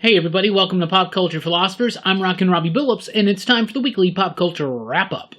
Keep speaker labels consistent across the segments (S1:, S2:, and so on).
S1: Hey everybody, welcome to Pop Culture Philosophers. I'm Rockin Robbie Billups, and it's time for the weekly pop culture wrap-up.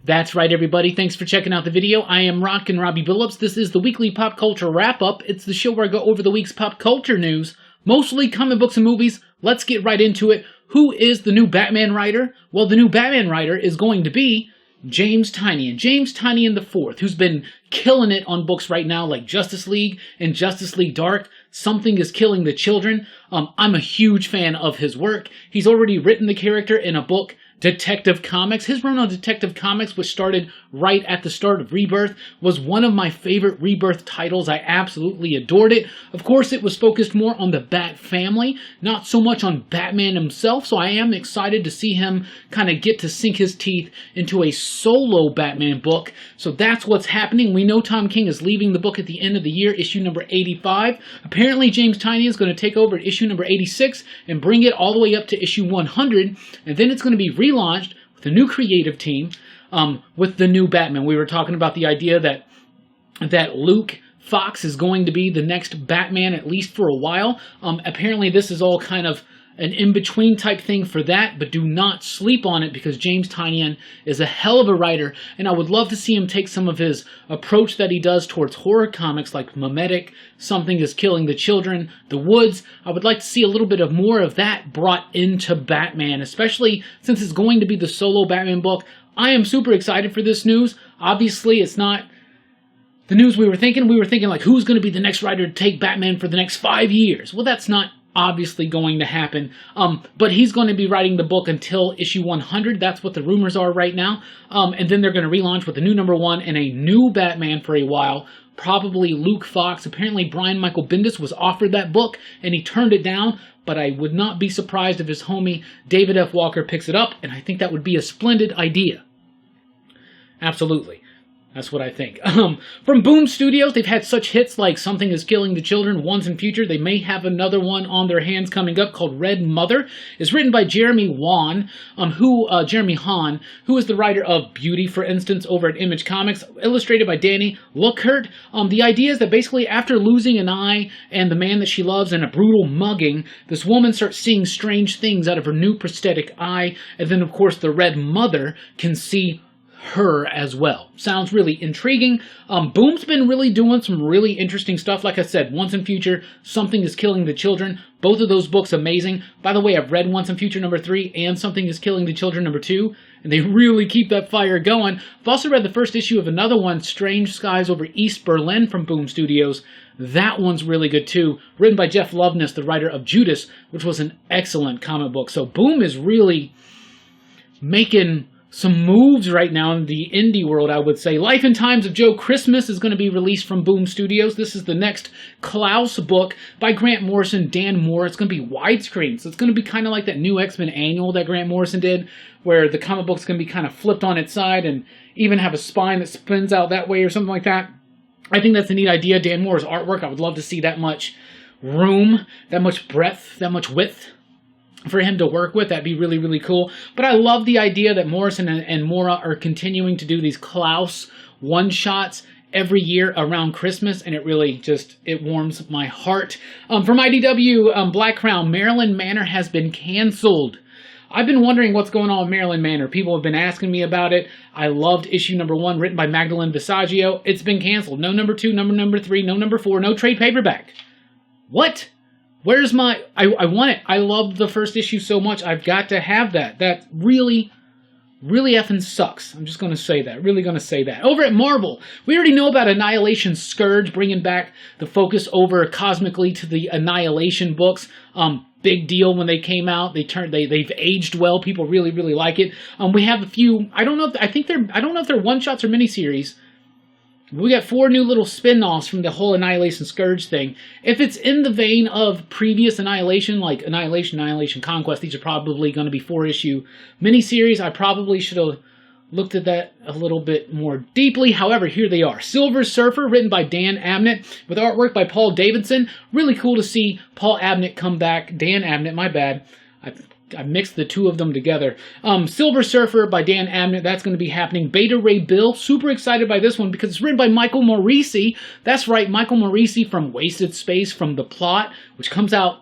S1: That's right everybody, thanks for checking out the video. I am Rockin Robbie Billups. This is the weekly pop culture wrap-up. It's the show where I go over the week's pop culture news, mostly comic books and movies. Let's get right into it. Who is the new Batman writer? Well, the new Batman writer is going to be James Tynion IV, who's been killing it on books right now like Justice League and Justice League Dark. Something is Killing the Children. I'm a huge fan of his work. He's already written the character in a book, Detective Comics. His run on Detective Comics, which started right at the start of Rebirth, was one of my favorite Rebirth titles. I absolutely adored it. Of course, it was focused more on the Bat family, not so much on Batman himself, so I am excited to see him kind of get to sink his teeth into a solo Batman book. So that's what's happening. We know Tom King is leaving the book at the end of the year, issue number 85. Apparently, James Tynion is going to take over at issue number 86 and bring it all the way up to issue 100, and then it's going to be relaunched with a new creative team, with the new Batman. We were talking about the idea that Luke Fox is going to be the next Batman, at least for a while. Apparently this is all kind of an in-between type thing for that, but do not sleep on it because James Tynion is a hell of a writer, and I would love to see him take some of his approach that he does towards horror comics like Memetic, Something is Killing the Children, The Woods. I would like to see a little bit of more of that brought into Batman, especially since it's going to be the solo Batman book. I am super excited for this news. Obviously, it's not the news we were thinking. We were thinking, like, who's going to be the next writer to take Batman for the next 5 years? Well, that's not obviously going to happen, but he's going to be writing the book until issue 100. That's what the rumors are right now, and then they're going to relaunch with a new number one and a new Batman for a while, probably Luke Fox. Apparently Brian Michael Bendis was offered that book and he turned it down, but I would not be surprised if his homie David F. Walker picks it up, and I think that would be a splendid idea. Absolutely. That's what I think. From Boom Studios, they've had such hits like Something is Killing the Children, Once in Future. They may have another one on their hands coming up called Red Mother. It's written by Jeremy Hahn, who is the writer of Beauty, for instance, over at Image Comics, illustrated by Danny Lookhart. The idea is that basically after losing an eye and the man that she loves in a brutal mugging, this woman starts seeing strange things out of her new prosthetic eye, and then of course the Red Mother can see her as well. Sounds really intriguing. Boom's been really doing some really interesting stuff. Like I said, Once in Future, Something is Killing the Children. Both of those books amazing. By the way, I've read Once in Future number 3 and Something is Killing the Children number 2, and they really keep that fire going. I've also read the first issue of another one, Strange Skies Over East Berlin from Boom Studios. That one's really good too. Written by Jeff Loveness, the writer of Judas, which was an excellent comic book. So Boom is really making some moves right now in the indie world, I would say. Life and Times of Joe Christmas is going to be released from Boom Studios. This is the next Klaus book by Grant Morrison, Dan Moore. It's going to be widescreen, so it's going to be kind of like that new X-Men annual that Grant Morrison did, where the comic book's going to be kind of flipped on its side and even have a spine that spins out that way or something like that. I think that's a neat idea. Dan Moore's artwork, I would love to see that much room, that much breadth, that much width for him to work with. That'd be really, really cool. But I love the idea that Morrison and Mora are continuing to do these Klaus one-shots every year around Christmas, and it really just, it warms my heart. From IDW, Black Crown, Maryland Manor has been canceled. I've been wondering what's going on with Maryland Manor. People have been asking me about it. I loved issue number 1, written by Magdalene Visaggio. It's been canceled. No number 2, number 3, no number 4, no trade paperback. What? Where's my... I want it. I loved the first issue so much. I've got to have that. That really, really effing sucks. I'm just going to say that. Really going to say that. Over at Marvel, we already know about Annihilation Scourge, bringing back the focus over cosmically to the Annihilation books. Big deal when they came out. They've aged well. People really, really like it. We have a few... I don't know if they're one-shots or miniseries. We got 4 new little spin-offs from the whole Annihilation Scourge thing. If it's in the vein of previous Annihilation, like Annihilation Conquest, these are probably going to be 4-issue miniseries. I probably should have looked at that a little bit more deeply. However, here they are. Silver Surfer, written by Dan Abnett, with artwork by Paul Davidson. Really cool to see Paul Abnett come back. Dan Abnett, my bad. I mixed the two of them together. Silver Surfer by Dan Abnett, that's going to be happening. Beta Ray Bill, super excited by this one because it's written by Michael Morisi. That's right, Michael Morisi from Wasted Space, from The Plot, which comes out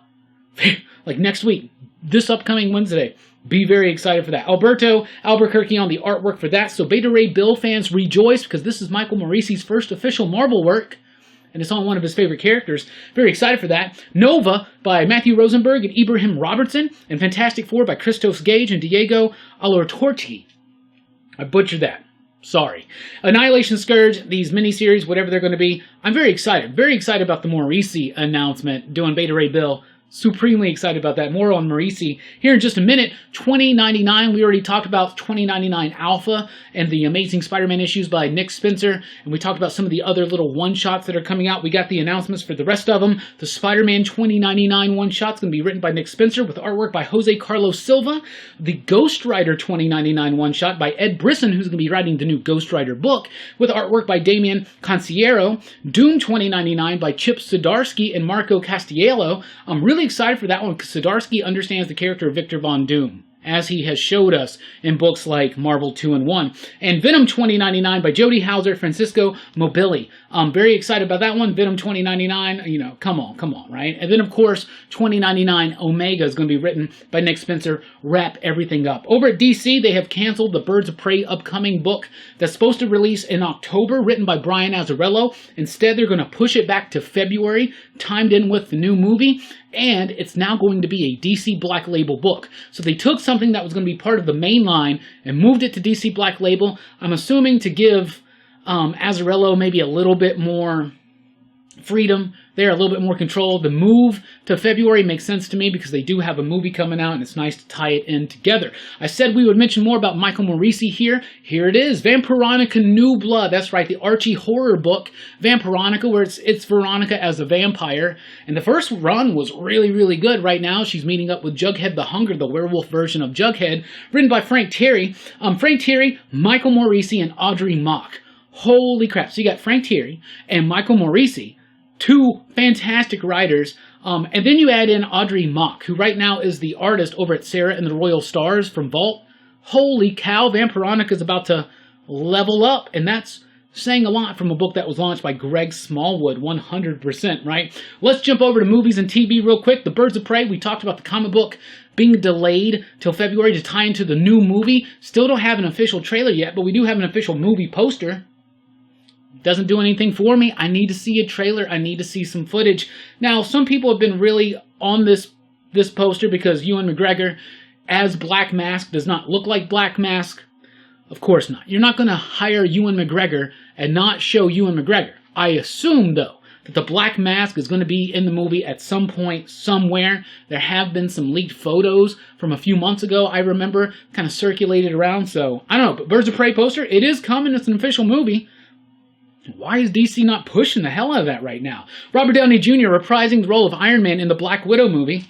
S1: like next week, this upcoming Wednesday. Be very excited for that. Alberto Albuquerque on the artwork for that. So Beta Ray Bill fans rejoice because this is Michael Morisi's first official Marvel work. And it's on one of his favorite characters. Very excited for that. Nova by Matthew Rosenberg and Ibrahim Robertson. And Fantastic Four by Christos Gage and Diego Alortorti. I butchered that. Sorry. Annihilation Scourge, these miniseries, whatever they're going to be. I'm very excited. Very excited about the Morisi announcement doing Beta Ray Bill. Supremely excited about that. More on Morisi here in just a minute. 2099, we already talked about 2099 Alpha and the Amazing Spider-Man issues by Nick Spencer, and we talked about some of the other little one-shots that are coming out. We got the announcements for the rest of them. The Spider-Man 2099 one-shot's going to be written by Nick Spencer with artwork by Jose Carlos Silva. The Ghost Rider 2099 one-shot by Ed Brisson, who's going to be writing the new Ghost Rider book, with artwork by Damian Conciero. Doom 2099 by Chip Zdarsky and Marco Castiello. I'm really excited for that one because Zdarsky understands the character of Victor Von Doom, as he has showed us in books like Marvel 2-in-1. And Venom 2099 by Jody Hauser, Francisco Mobili. I'm very excited about that one. Venom 2099, you know, come on, right? And then, of course, 2099 Omega is going to be written by Nick Spencer. Wrap everything up. Over at DC, they have canceled the Birds of Prey upcoming book that's supposed to release in October, written by Brian Azzarello. Instead, they're going to push it back to February, timed in with the new movie. And it's now going to be a DC Black Label book. So they took something that was going to be part of the main line and moved it to DC Black Label. I'm assuming to give Azzarello maybe a little bit more freedom there, a little bit more control. The move to February makes sense to me because they do have a movie coming out and it's nice to tie it in together. I said we would mention more about Michael Morisi here. Here it is, Vampironica New Blood. That's right, the Archie horror book, Vampironica, where it's Veronica as a vampire. And the first run was really, really good. Right now, she's meeting up with Jughead the Hunger, the werewolf version of Jughead, written by Frank Terry. Frank Terry, Michael Morisi, and Audrey Mock. Holy crap. So you got Frank Terry and Michael Morisi, two fantastic writers, and then you add in Audrey Mock, who right now is the artist over at Sarah and the Royal Stars from Vault. Holy cow, Vampironica is about to level up, and that's saying a lot from a book that was launched by Greg Smallwood, 100%, right? Let's jump over to movies and TV real quick. The Birds of Prey, we talked about the comic book being delayed till February to tie into the new movie. Still don't have an official trailer yet, but we do have an official movie poster. Doesn't do anything for me. I need to see a trailer. I need to see some footage. Now, some people have been really on this poster because Ewan McGregor as Black Mask does not look like Black Mask. Of course not. You're not going to hire Ewan McGregor and not show Ewan McGregor. I assume, though, that the Black Mask is going to be in the movie at some point, somewhere. There have been some leaked photos from a few months ago, I remember, kind of circulated around. So, I don't know, but Birds of Prey poster, it is coming. It's an official movie. Why is DC not pushing the hell out of that right now? Robert Downey Jr. reprising the role of Iron Man in the Black Widow movie.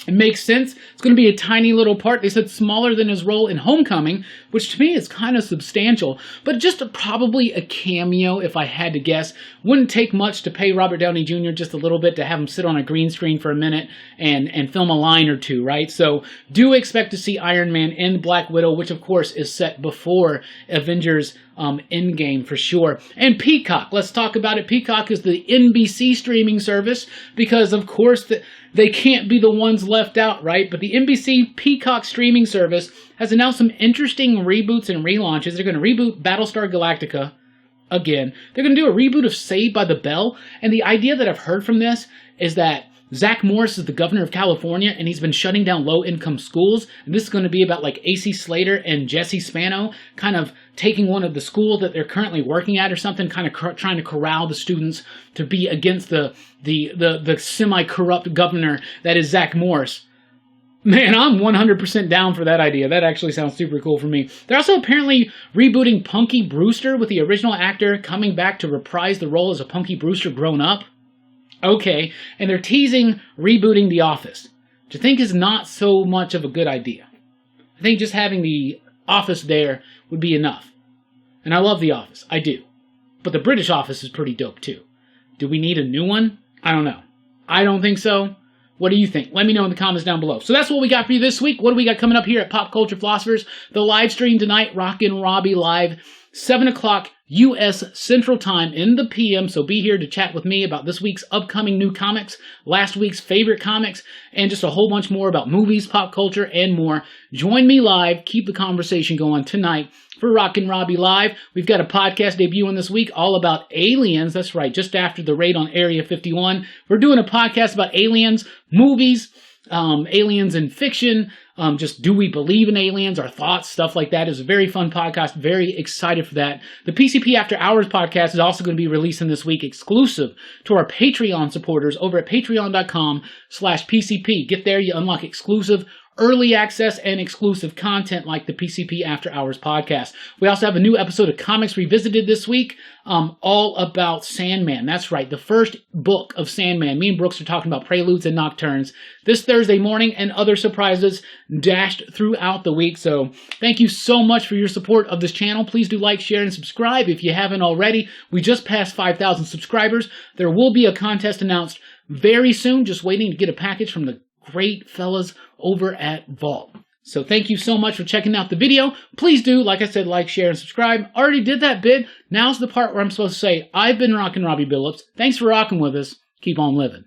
S1: It makes sense. It's going to be a tiny little part. They said smaller than his role in Homecoming, which to me is kind of substantial, but just probably a cameo if I had to guess. Wouldn't take much to pay Robert Downey Jr. just a little bit to have him sit on a green screen for a minute and film a line or two, right? So do expect to see Iron Man in Black Widow, which of course is set before Avengers Endgame for sure. And Peacock, let's talk about it. Peacock is the NBC streaming service because of course they can't be the ones left out, right? But the NBC Peacock streaming service has announced some interesting reboots and relaunches. They're going to reboot Battlestar Galactica again. They're going to do a reboot of Saved by the Bell. And the idea that I've heard from this is that Zach Morris is the governor of California, and he's been shutting down low-income schools. And this is going to be about like AC Slater and Jesse Spano kind of taking one of the schools that they're currently working at or something, kind of trying to corral the students to be against the semi-corrupt governor that is Zach Morris. Man, I'm 100% down for that idea. That actually sounds super cool for me. They're also apparently rebooting Punky Brewster with the original actor coming back to reprise the role as a Punky Brewster grown up. Okay, and they're teasing rebooting The Office, which I think is not so much of a good idea. I think just having The Office there would be enough. And I love The Office, I do. But the British Office is pretty dope too. Do we need a new one? I don't know. I don't think so. What do you think? Let me know in the comments down below. So that's what we got for you this week. What do we got coming up here at Pop Culture Philosophers? The live stream tonight, Rockin Robbie Live, 7 o'clock U.S. Central Time in the PM. So be here to chat with me about this week's upcoming new comics, last week's favorite comics, and just a whole bunch more about movies, pop culture, and more. Join me live. Keep the conversation going tonight for Rockin Robbie Live. We've got a podcast debuting this week all about aliens. That's right, just after the raid on Area 51. We're doing a podcast about aliens, movies, aliens in fiction, just do we believe in aliens, our thoughts, stuff like that. Is a very fun podcast. Very excited for that. The PCP After Hours podcast is also going to be releasing this week exclusive to our Patreon supporters over at patreon.com/PCP. Get there, you unlock exclusive early access and exclusive content like the PCP After Hours podcast. We also have a new episode of Comics Revisited this week, all about Sandman. That's right, the first book of Sandman. Me and Brooks are talking about Preludes and Nocturnes this Thursday morning, and other surprises dashed throughout the week. So thank you so much for your support of this channel. Please do like, share, and subscribe if you haven't already. We just passed 5,000 subscribers. There will be a contest announced very soon. Just waiting to get a package from the great fellas over at Vault. So thank you so much for checking out the video. Please do, like I said, like, share, and subscribe. Already did that bit. Now's the part where I'm supposed to say, I've been Rockin Robbie Billups. Thanks for rocking with us. Keep on living.